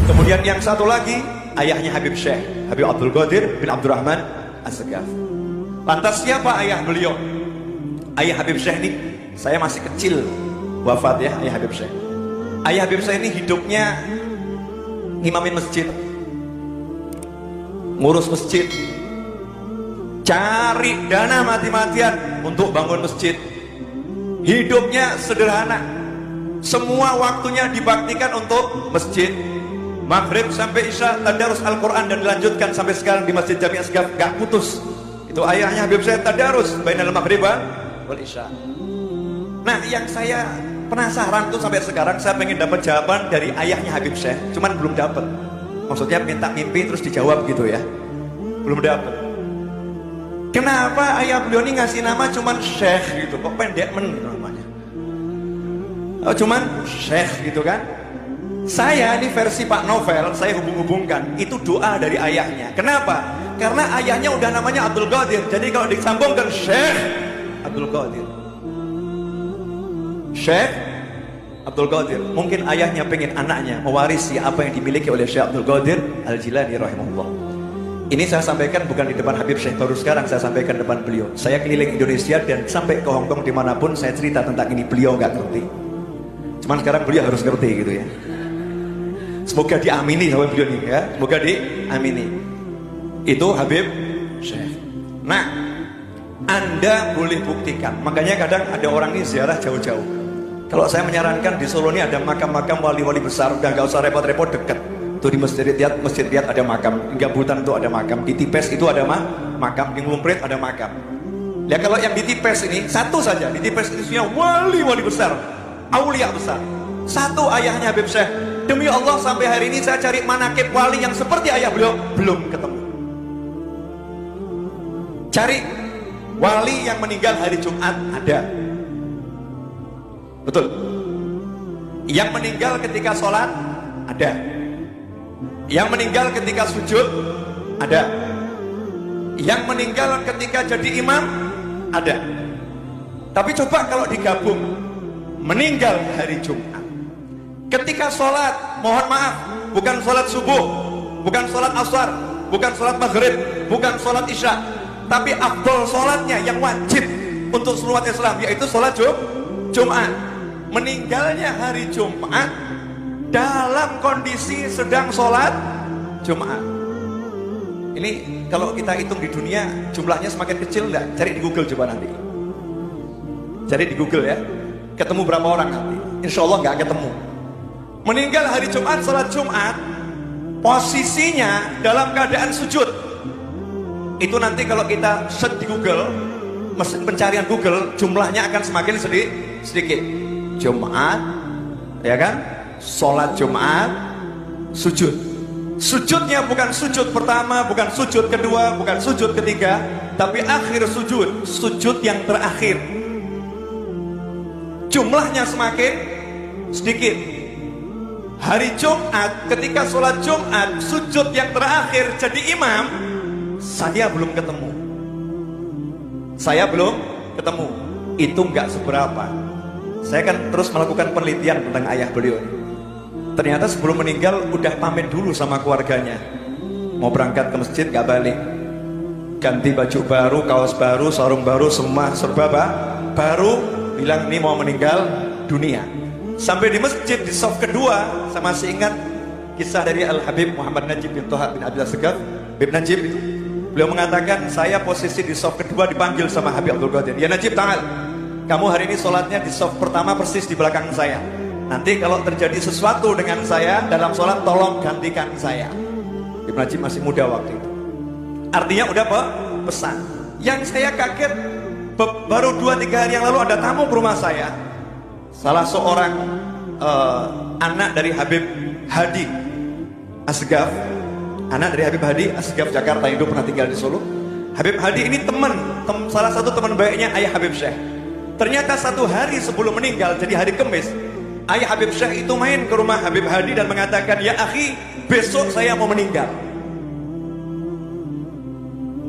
Kemudian yang satu lagi, ayahnya Habib Syekh, Habib Abdul Qadir bin Abdurrahman As-Segaf. Lantas siapa ayah beliau? Ayah Habib Syekh ini, saya masih kecil wafat ya, ayah Habib Syekh. Ayah Habib Syekh ini hidupnya ngimamin masjid, ngurus masjid, cari dana mati-matian untuk bangun masjid. Hidupnya sederhana, semua waktunya dibaktikan untuk masjid. Maghrib sampai Isya tadarus Al-Quran dan dilanjutkan sampai sekarang di Masjid Jami' As-Segaf, gak putus. Itu ayahnya Habib Syekh tadarus bainal maghrib wal Isya. Nah, yang saya penasaran tuh sampai sekarang, saya pengen dapat jawaban dari ayahnya Habib Syekh, cuman belum dapat. Maksudnya minta mimpi terus dijawab gitu ya, belum dapat. Kenapa ayah beliau ini ngasih nama cuman Syekh gitu, kok pendek gitu namanya? Oh, cuman Syekh gitu kan? Saya ini versi Pak Novel, saya hubung-hubungkan, itu doa dari ayahnya. Kenapa? Karena ayahnya udah namanya Abdul Qadir, jadi kalau disambungkan Syekh Abdul Qadir, Syekh Abdul Qadir. Mungkin ayahnya pengen anaknya mewarisi apa yang dimiliki oleh Syekh Abdul Qadir Al-Jilani rahimahullah. Ini saya sampaikan bukan di depan Habib Syekh, baru sekarang saya sampaikan depan beliau. Saya keliling Indonesia dan sampai ke Hongkong, dimanapun saya cerita tentang ini, beliau nggak ngerti. Cuman sekarang beliau harus ngerti gitu ya. Semoga diamini sama beliau nih ya, semoga diamini. Itu Habib Syekh. Nah, Anda boleh buktikan. Makanya kadang ada orang ini ziarah jauh-jauh. Kalau saya menyarankan di Solo ini ada makam-makam wali-wali besar, udah nggak usah repot-repot, dekat. Tuh di Masjid Riyad ada makam, di Gabutan tuh ada makam, di Tipes itu ada makam, di Nglumprit ada makam. Ya kalau yang di Tipes ini satu saja, di Tipes itu isinya wali-wali besar, aulia besar. Satu ayahnya Habib Syekh. Demi Allah sampai hari ini saya cari manakib wali yang seperti ayah beliau belum ketemu. Cari wali yang meninggal hari Jumat ada, betul. Yang meninggal ketika sholat ada. Yang meninggal ketika sujud ada. Yang meninggal ketika jadi imam ada. Tapi coba kalau digabung, meninggal hari Jumat ketika sholat, mohon maaf, bukan sholat subuh, bukan sholat asar, bukan sholat maghrib, bukan sholat isya, tapi afdol sholatnya yang wajib untuk seluruh umat Islam, yaitu sholat Jumat. Meninggalnya hari Jumat dalam kondisi sedang sholat Jumat. Ini kalau kita hitung di dunia jumlahnya semakin kecil enggak? Cari di Google coba nanti. Cari di Google ya. Ketemu berapa orang nanti? Insya Allah nggak ketemu. Meninggal hari Jumat, sholat Jumat, posisinya dalam keadaan sujud. Itu nanti kalau kita search di Google, mesin pencarian Google, jumlahnya akan semakin sedikit. Jumat, ya kan? Sholat Jumat, sujud. Sujudnya bukan sujud pertama, bukan sujud kedua, bukan sujud ketiga, tapi akhir sujud, sujud yang terakhir. Jumlahnya semakin sedikit. Hari Jumat, ketika sholat Jumat, sujud yang terakhir jadi imam, saya belum ketemu. Saya belum ketemu. Itu nggak seberapa. Saya kan terus melakukan penelitian tentang ayah beliau. Ternyata sebelum meninggal udah pamit dulu sama keluarganya. Mau berangkat ke masjid nggak balik. Ganti baju baru, kaos baru, sarung baru, semua serba baru. Bilang ini mau meninggal dunia. Sampai di masjid di saf kedua, saya masih ingat kisah dari Al-Habib Muhammad Najib bin Toha bin Abdul Segaf. Habib Najib itu, beliau mengatakan, saya posisi di saf kedua dipanggil sama Habib Abdul Qadir. Ya Najib, ta'al, kamu hari ini sholatnya di saf pertama persis di belakang saya. Nanti kalau terjadi sesuatu dengan saya dalam sholat, tolong gantikan saya. Habib Najib masih muda waktu itu. Artinya udah pesan. Yang saya kaget, baru 2-3 hari yang lalu ada tamu ke rumah saya. Salah seorang anak dari Habib Hadi As-Segaf, anak dari Habib Hadi As-Segaf Jakarta, yang pernah tinggal di Solo. Habib Hadi ini salah satu teman baiknya ayah Habib Syekh. Ternyata satu hari sebelum meninggal, jadi hari Kamis, ayah Habib Syekh itu main ke rumah Habib Hadi dan mengatakan, ya akhi, besok saya mau meninggal.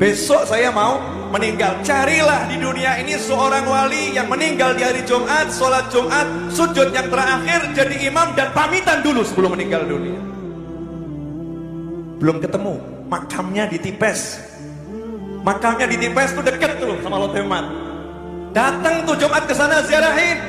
Besok saya mau meninggal. Carilah di dunia ini seorang wali yang meninggal di hari Jumat, sholat Jumat, sujud yang terakhir, jadi imam dan pamitan dulu sebelum meninggal dunia. Belum ketemu, makamnya di Tipes. Makamnya di Tipes tuh deket tuh sama Lotemat. Datang tuh Jumat ke sana ziarahin.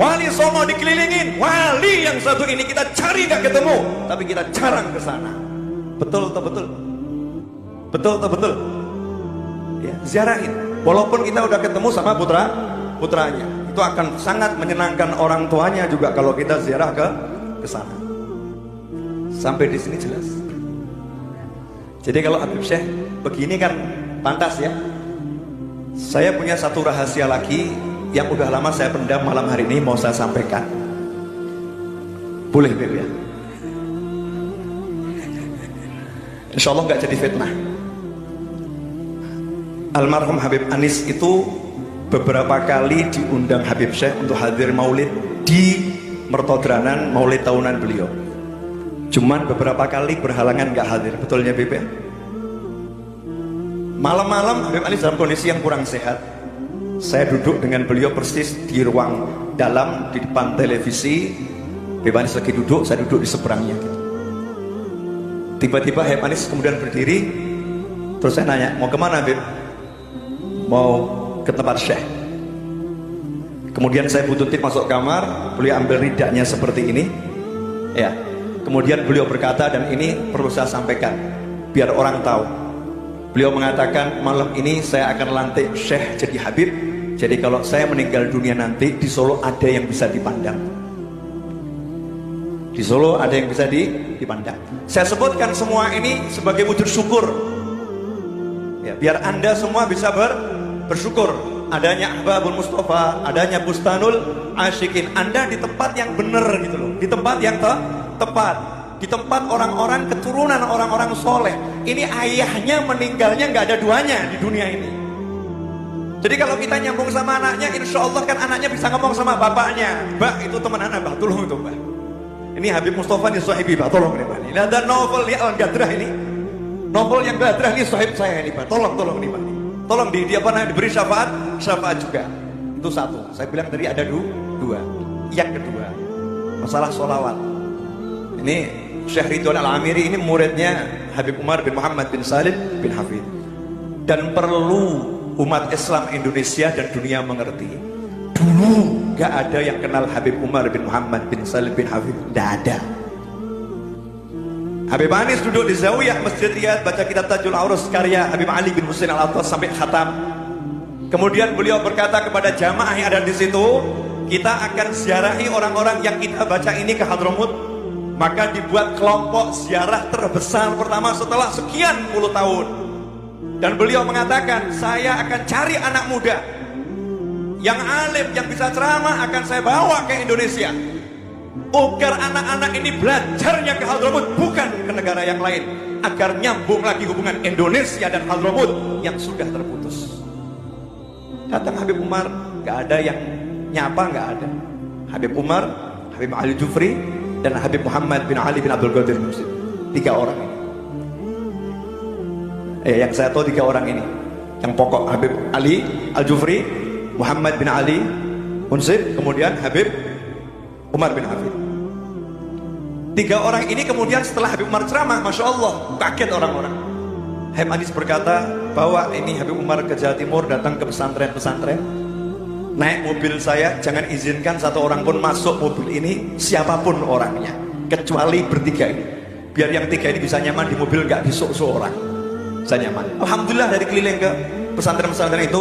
Wali Songo dikelilingin, wali yang satu ini kita cari gak ketemu, tapi kita jarang ke sana. Betul atau betul? Betul atau betul? Ya, ziarahin. Walaupun kita udah ketemu sama putranya, itu akan sangat menyenangkan orang tuanya juga kalau kita ziarah ke sana. Sampai di sini jelas. Jadi kalau Habib Syekh begini kan pantas ya. Saya punya satu rahasia lagi yang udah lama saya pendam, malam hari ini mau saya sampaikan. Boleh Beb ya? Insya Allah nggak jadi fitnah. Almarhum Habib Anis itu beberapa kali diundang Habib Syekh untuk hadir maulid di Mertodranan, maulid tahunan beliau. Cuman beberapa kali berhalangan nggak hadir. Betulnya Beb ya? Malam-malam Habib Anis dalam kondisi yang kurang sehat. Saya duduk dengan beliau persis di ruang dalam di depan televisi. Habib Anis lagi duduk, saya duduk di seberangnya gitu. Tiba-tiba Habib Anis kemudian berdiri. Terus saya nanya, mau kemana Habib? Mau ke tempat Syekh. Kemudian saya bututin masuk kamar. Beliau ambil ridaknya seperti ini ya. Kemudian beliau berkata, dan ini perlu saya sampaikan biar orang tahu. Beliau mengatakan, malam ini saya akan lantik Syekh jadi Habib. Jadi kalau saya meninggal dunia nanti, di Solo ada yang bisa dipandang. Di Solo ada yang bisa dipandang. Saya sebutkan semua ini sebagai wujud syukur ya, biar Anda semua bisa bersyukur. Adanya Ahbabul Mustafa, adanya Bustanul Asyikin. Anda di tempat yang benar gitu loh, di tempat yang tepat, di tempat orang-orang keturunan orang-orang soleh. Ini ayahnya meninggalnya nggak ada duanya di dunia ini. Jadi kalau kita nyambung sama anaknya, insya Allah kan anaknya bisa ngomong sama bapaknya, Mbak itu teman anak, Mbak tolong itu Mbak. Ini Habib Mustafa nih sahibi, Mbak tolong nih Mbak. Ini ada novel di Al-Gadrah ini, novel yang Gadrah ini sahib saya ini Mbak. Tolong nih Mbak. Tolong di apa namanya, diberi syafaat juga. Itu satu. Saya bilang tadi ada dua. Yang kedua, masalah sholawat. Ini Syekh Ridwan Al-Amiri ini muridnya Habib Umar bin Muhammad bin Salim bin Hafid. Dan perlu umat Islam Indonesia dan dunia mengerti, dulu gak ada yang kenal Habib Umar bin Muhammad bin Salim bin Hafid. Gak ada. Habib Anis duduk di Zawiyah Masjid Riyadh baca kitab Tajul Aurus karya Habib Ali bin Husain Al-Attas sampai khatam. Kemudian beliau berkata kepada jamaah yang ada di situ, kita akan ziarahi orang-orang yang kita baca ini ke Hadramut. Maka dibuat kelompok ziarah terbesar pertama setelah sekian puluh tahun. Dan beliau mengatakan, saya akan cari anak muda yang alim, yang bisa ceramah, akan saya bawa ke Indonesia, agar anak-anak ini belajarnya ke Hadramut, bukan ke negara yang lain, agar nyambung lagi hubungan Indonesia dan Hadramut yang sudah terputus. Datang Habib Umar, gak ada yang nyapa, gak ada. Habib Umar, Habib Ali Jufri, dan Habib Muhammad bin Ali bin Abdul Qadir Muslim. 3 orang ini. Yang saya tahu 3 orang ini. Yang pokok Habib Ali Al-Jufri, Muhammad bin Ali Unsib, kemudian Habib Umar bin Hafid. 3 orang ini kemudian setelah Habib Umar ceramah, Masya Allah, kaget orang-orang. Habib Anis berkata, bawa ini Habib Umar ke Jawa Timur, datang ke pesantren-pesantren, naik mobil saya, jangan izinkan satu orang pun masuk mobil ini, siapapun orangnya, kecuali bertiga ini. Biar yang 3 ini bisa nyaman di mobil, nggak disuk-suk orang, bisa nyaman. Alhamdulillah dari keliling ke pesantren-pesantren itu,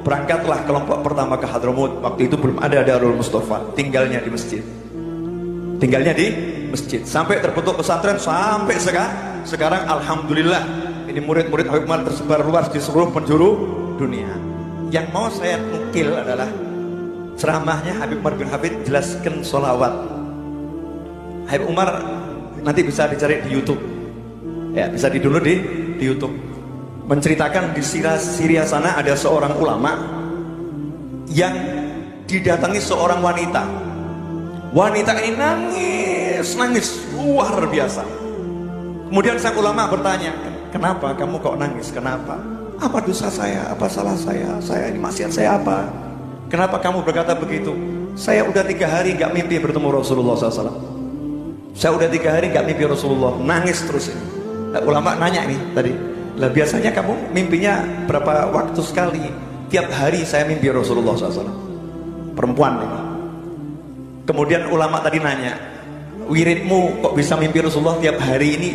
berangkatlah kelompok pertama ke Hadramut. Waktu itu belum ada Darul Mustafa, tinggalnya di masjid. Sampai terbentuk pesantren sampai sekarang alhamdulillah ini murid-murid Habib Umar tersebar luas di seluruh penjuru dunia. Yang mau saya nukil adalah ceramahnya Habib Umar bin Hafid, jelaskan sholawat. Habib Umar nanti bisa dicari di YouTube ya, bisa di-download di YouTube. Menceritakan di Syria sana ada seorang ulama yang didatangi seorang wanita. Wanita ini nangis luar biasa. Kemudian sang ulama bertanya, Kenapa kamu kok nangis? Kenapa? Apa dosa saya? Apa salah saya? Saya ini maksiat saya apa? Kenapa kamu berkata begitu? Saya udah 3 hari nggak mimpi bertemu Rasulullah SAW. Saya udah 3 hari nggak mimpi Rasulullah. Nangis terus ini. Nah, ulama nanya nih tadi, lah biasanya kamu mimpinya berapa waktu sekali? Tiap hari saya mimpi Rasulullah SAW. Perempuan ini. Kemudian ulama tadi nanya, wiridmu kok bisa mimpi Rasulullah tiap hari ini?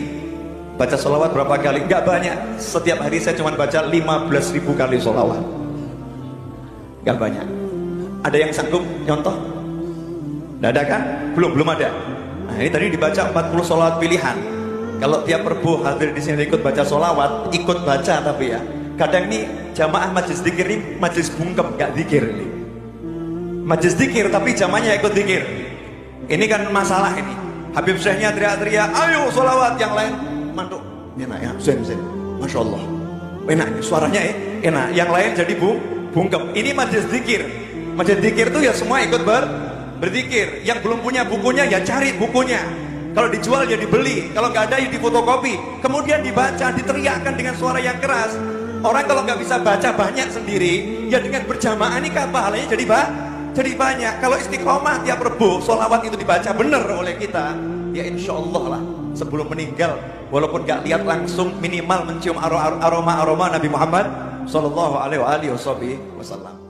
Baca sholawat berapa kali? Gak banyak. Setiap hari saya cuma baca 15.000 kali sholawat. Gak banyak. Ada yang sanggup nyontoh? Gak ada kan? Belum ada. Nah ini tadi dibaca 40 sholawat pilihan. Kalau tiap Rebo hadir di sini ikut baca sholawat, ikut baca tapi ya. Kadang nih jamaah majlis dzikir ini majlis bungkem, gak dzikir ini. Majlis dzikir tapi jamaahnya ikut dzikir. Ini kan masalah ini. Habib Syekhnya teriak-teriak, ayo sholawat, yang lain manduk. Enak ya, zen. Masya Allah. Enak, suaranya enak. Yang lain jadi bungkem. Ini majlis dzikir. Majlis dzikir itu ya semua ikut berzikir. Yang belum punya bukunya ya cari bukunya. Kalau dijual ya dibeli, kalau nggak ada ya difotokopi, kemudian dibaca, diteriakkan dengan suara yang keras. Orang kalau nggak bisa baca banyak sendiri, ya dengan berjamaah ini pahalanya jadi banyak. Kalau istiqomah tiap Rebo, sholawat itu dibaca benar oleh kita, ya insya Allah lah sebelum meninggal, walaupun nggak lihat langsung, minimal mencium aroma Nabi Muhammad Sallallahu Alaihi Wasallam.